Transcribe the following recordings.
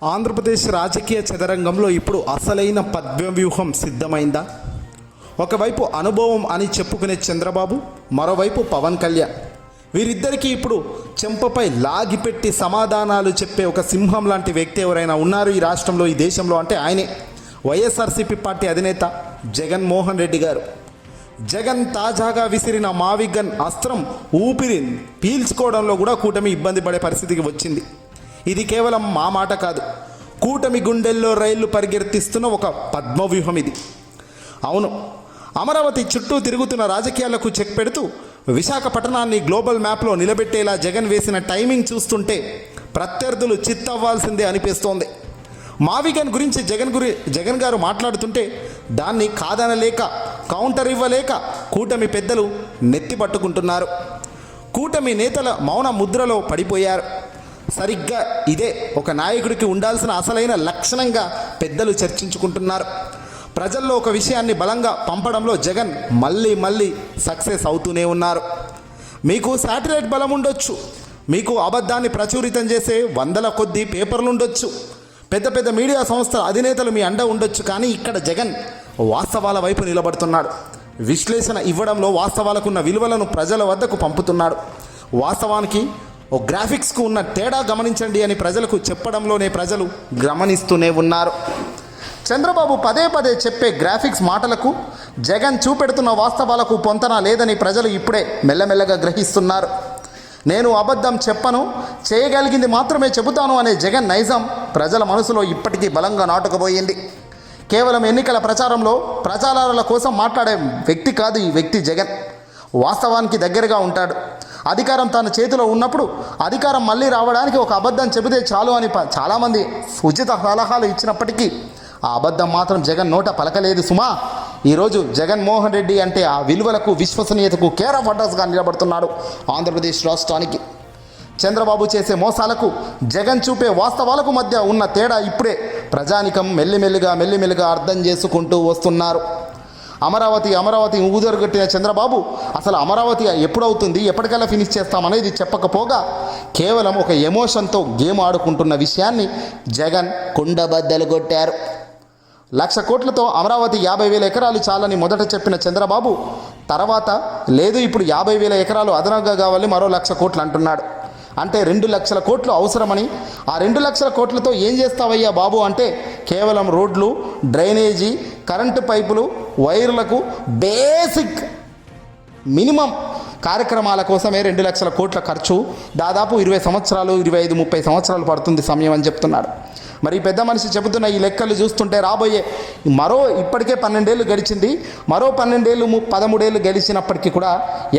ఆంధ్రప్రదేశ్ రాజకీయ చదరంగంలో ఇప్పుడు అసలైన పద్మవ్యూహం సిద్ధమైందా? ఒకవైపు అనుభవం అని చెప్పుకునే చంద్రబాబు, మరోవైపు పవన్ కళ్యాణ్. వీరిద్దరికీ ఇప్పుడు చెంపపై లాగిపెట్టి సమాధానాలు చెప్పే ఒక సింహం లాంటి వ్యక్తి ఎవరైనా ఉన్నారు ఈ రాష్ట్రంలో, ఈ దేశంలో అంటే ఆయనే వైఎస్ఆర్సీపీ పార్టీ అధినేత జగన్మోహన్ రెడ్డి గారు. జగన్ తాజాగా విసిరిన మావిగన్ అస్త్రం ఊపిరి పీల్చుకోవడంలో కూడా కూటమి ఇబ్బంది పడే పరిస్థితికి వచ్చింది. ఇది కేవలం మా మాట కాదు, కూటమి గుండెల్లో రైళ్లు పరిగెత్తిస్తున్న ఒక పద్మవ్యూహం ఇది. అవును, అమరావతి చుట్టూ తిరుగుతున్న రాజకీయాలకు చెక్ పెడుతూ విశాఖపట్నాన్ని గ్లోబల్ మ్యాప్లో నిలబెట్టేలా జగన్ వేసిన టైమింగ్ చూస్తుంటే ప్రత్యర్థులు చిత్తవ్వాల్సిందే అనిపిస్తోంది. మావిగన్ గురించి జగన్ గారు మాట్లాడుతుంటే దాన్ని కాదనలేక, కౌంటర్ ఇవ్వలేక కూటమి పెద్దలు నెత్తి పట్టుకుంటున్నారు. కూటమి నేతల మౌన ముద్రలో పడిపోయారు. సరిగ్గా ఇదే ఒక నాయకుడికి ఉండాల్సిన అసలైన లక్షణంగా పెద్దలు చర్చించుకుంటున్నారు. ప్రజల్లో ఒక విషయాన్ని బలంగా పంపడంలో జగన్ మళ్ళీ సక్సెస్ అవుతూనే ఉన్నారు. మీకు శాటిలైట్ బలం ఉండొచ్చు, మీకు అబద్ధాన్ని ప్రచురితం చేసే వందల కొద్ది పేపర్లు ఉండొచ్చు, పెద్ద పెద్ద మీడియా సంస్థల అధినేతలు మీ అండ ఉండొచ్చు, కానీ ఇక్కడ జగన్ వాస్తవాల వైపు నిలబడుతున్నాడు. విశ్లేషణ ఇవ్వడంలో వాస్తవాలకున్న విలువలను ప్రజల వద్దకు పంపుతున్నాడు. వాస్తవానికి ఓ గ్రాఫిక్స్కు ఉన్న తేడా గమనించండి అని ప్రజలకు చెప్పడంలోనే ప్రజలు గమనిస్తూనే ఉన్నారు. చంద్రబాబు పదే చెప్పే గ్రాఫిక్స్ మాటలకు జగన్ చూపెడుతున్న వాస్తవాలకు పొంతన లేదని ప్రజలు ఇప్పుడే మెల్లమెల్లగా గ్రహిస్తున్నారు. నేను అబద్ధం చెప్పను, చేయగలిగింది మాత్రమే చెబుతాను అనే జగన్ నైజం ప్రజల మనసులో ఇప్పటికీ బలంగా నాటుకుపోయింది. కేవలం ఎన్నికల ప్రచారంలో ప్రచారాల కోసం మాట్లాడే వ్యక్తి కాదు ఈ వ్యక్తి జగన్. వాస్తవానికి దగ్గరగా ఉంటాడు. అధికారం తన చేతిలో ఉన్నప్పుడు అధికారం మళ్ళీ రావడానికి ఒక అబద్ధం చెబితే చాలు అని చాలామంది ఉచిత సలహాలు ఇచ్చినప్పటికీ ఆ అబద్ధం మాత్రం జగన్ నోట పలకలేదు సుమా. ఈరోజు జగన్మోహన్ రెడ్డి అంటే ఆ విలువలకు, విశ్వసనీయతకు కేర్ ఆఫ్ అడ్రస్గా నిలబడుతున్నాడు ఆంధ్రప్రదేశ్ రాష్ట్రానికి. చంద్రబాబు చేసే మోసాలకు జగన్ చూపే వాస్తవాలకు మధ్య ఉన్న తేడా ఇప్పుడే ప్రజానికం మెల్లిమెల్లిగా అర్థం చేసుకుంటూ వస్తున్నారు. అమరావతి ఊదరగొట్టిన చంద్రబాబు అసలు అమరావతి ఎప్పుడవుతుంది, ఎప్పటికల్లా ఫినిష్ చేస్తామనేది చెప్పకపోగా కేవలం ఒక ఎమోషన్తో గేమ్ ఆడుకుంటున్న విషయాన్ని జగన్ కుండబద్దలు కొట్టారు. 1,00,000 కోట్లతో అమరావతి 50,000 ఎకరాలు చాలని మొదట చెప్పిన చంద్రబాబు తర్వాత లేదు, ఇప్పుడు 50,000 ఎకరాలు అదనంగా కావాలి, మరో 1,00,000 కోట్లు అంటున్నాడు. అంటే 2,00,000 కోట్లు అవసరమని, ఆ 2,00,000 కోట్లతో ఏం చేస్తావయ్యా బాబు అంటే కేవలం రోడ్లు, డ్రైనేజీ, కరెంటు పైపులు, వైర్లకు బేసిక్ మినిమం కార్యక్రమాల కోసమే 2,00,000 కోట్ల ఖర్చు. దాదాపు 20 సంవత్సరాలు, 25-30 సంవత్సరాలు పడుతుంది సమయం అని చెప్తున్నాడు. మరి పెద్ద మనిషి చెబుతున్న ఈ లెక్కలు చూస్తుంటే రాబోయే ఇప్పటికే 12 ఏళ్ళు గడిచింది, మరో 12 ఏళ్ళు 13 ఏళ్ళు గడిచినప్పటికీ కూడా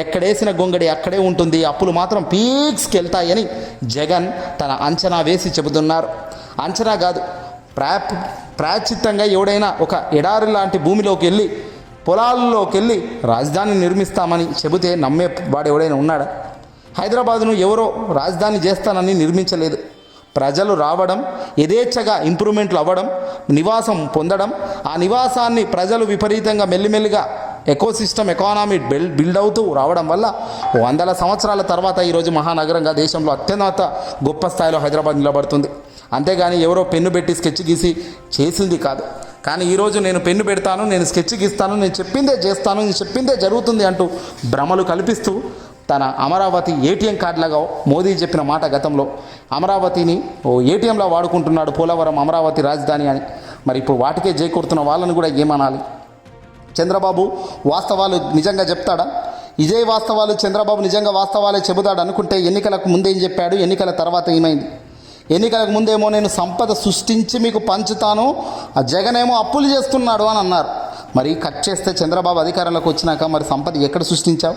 ఎక్కడేసిన గొంగడి అక్కడే ఉంటుంది, అప్పులు మాత్రం పీక్స్కి వెళ్తాయని జగన్ తన అంచనా వేసి చెబుతున్నారు. అంచనా కాదు, ప్రాచిత్తంగా ఎవడైనా ఒక ఎడారి లాంటి భూమిలోకి వెళ్ళి, పొలాల్లోకి వెళ్ళి రాజధాని నిర్మిస్తామని చెబితే నమ్మే వాడు ఎవడైనా ఉన్నాడా? హైదరాబాదును ఎవరో రాజధాని చేస్తానని నిర్మించలేదు. ప్రజలు రావడం, యథేచ్ఛగా ఇంప్రూవ్మెంట్లు అవ్వడం, నివాసం పొందడం, ఆ నివాసాన్ని ప్రజలు విపరీతంగా మెల్లిమెల్లిగా ఎకానమీ బిల్డ్ అవుతూ రావడం వల్ల వందల సంవత్సరాల తర్వాత ఈరోజు మహానగరంగా దేశంలో అత్యున్నత గొప్ప స్థాయిలో హైదరాబాద్ నిలబడుతుంది. అంతేగాని ఎవరో పెన్ను పెట్టి స్కెచ్ గీసి చేసింది కాదు. కానీ ఈరోజు నేను పెన్ను పెడతాను, నేను స్కెచ్ గీస్తాను, నేను చెప్పిందే చేస్తాను, నేను చెప్పిందే జరుగుతుంది అంటూ భ్రమలు కల్పిస్తూ తన అమరావతి ఏటీఎం కార్డులాగా మోదీ చెప్పిన మాట గతంలో అమరావతిని ఓ ఏటీఎంలా వాడుకుంటున్నాడు, పోలవరం అమరావతి రాజధాని అని. మరి ఇప్పుడు వాటికే చేకూరుతున్న వాళ్ళని కూడా ఏమనాలి? చంద్రబాబు వాస్తవాలు నిజంగా చెప్తాడా? ఇదే వాస్తవాలు చంద్రబాబు నిజంగా వాస్తవాలే చెబుతాడు అనుకుంటే ఎన్నికలకు ముందేం చెప్పాడు, ఎన్నికల తర్వాత ఏమైంది? ఎన్నికలకు ముందేమో నేను సంపద సృష్టించి మీకు పంచుతాను, ఆ జగన్ ఏమో అప్పులు చేస్తున్నాడు అని అన్నారు. మరి కట్ చేస్తే చంద్రబాబు అధికారంలోకి వచ్చినాక మరి సంపద ఎక్కడ సృష్టించావు?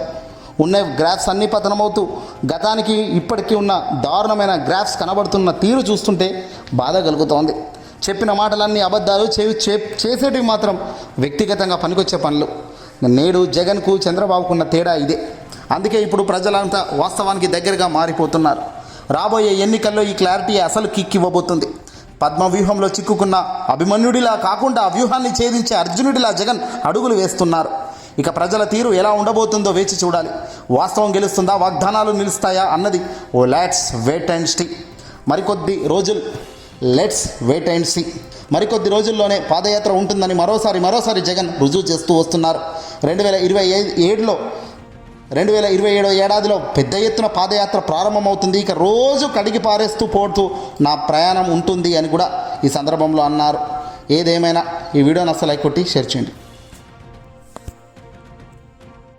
ఉన్న గ్రాఫ్స్ అన్నీ పతనమవుతూ గతానికి ఇప్పటికీ ఉన్న దారుణమైన గ్రాఫ్స్ కనబడుతున్న తీరు చూస్తుంటే బాధ కలుగుతోంది. చెప్పిన మాటలన్నీ అబద్ధాలు, చేసేటివి మాత్రం వ్యక్తిగతంగా పనికొచ్చే పనులు. నేడు జగన్కు చంద్రబాబుకున్న తేడా ఇదే. అందుకే ఇప్పుడు ప్రజలంతా వాస్తవానికి దగ్గరగా మారిపోతున్నారు. రాబోయే ఎన్నికల్లో ఈ క్లారిటీ అసలు కిక్ ఇవ్వబోతుంది. పద్మవ్యూహంలో చిక్కుకున్న అభిమన్యుడిలా కాకుండా ఆ వ్యూహాన్ని ఛేదించే అర్జునుడిలా జగన్ అడుగులు వేస్తున్నారు. ఇక ప్రజల తీరు ఎలా ఉండబోతుందో వేచి చూడాలి. వాస్తవం గెలుస్తుందా, వాగ్దానాలు నిలుస్తాయా అన్నది లెట్స్ వెయిట్ అండ్ సీ. మరికొద్ది రోజులు లెట్స్ వెయిట్ అండ్ సీ. మరికొద్ది రోజుల్లోనే పాదయాత్ర ఉంటుందని మరోసారి జగన్ రుజువు చేస్తూ వస్తున్నారు. 2027 ఏడాదిలో పెద్ద ఎత్తున పాదయాత్ర ప్రారంభమవుతుంది. ఇక రోజు కడిగి పారేస్తూ పోతూ నా ప్రయాణం ఉంటుంది అని కూడా ఈ సందర్భంలో అన్నారు. ఏదేమైనా ఈ వీడియోని అసలు లైక్ కొట్టి షేర్ చేయండి.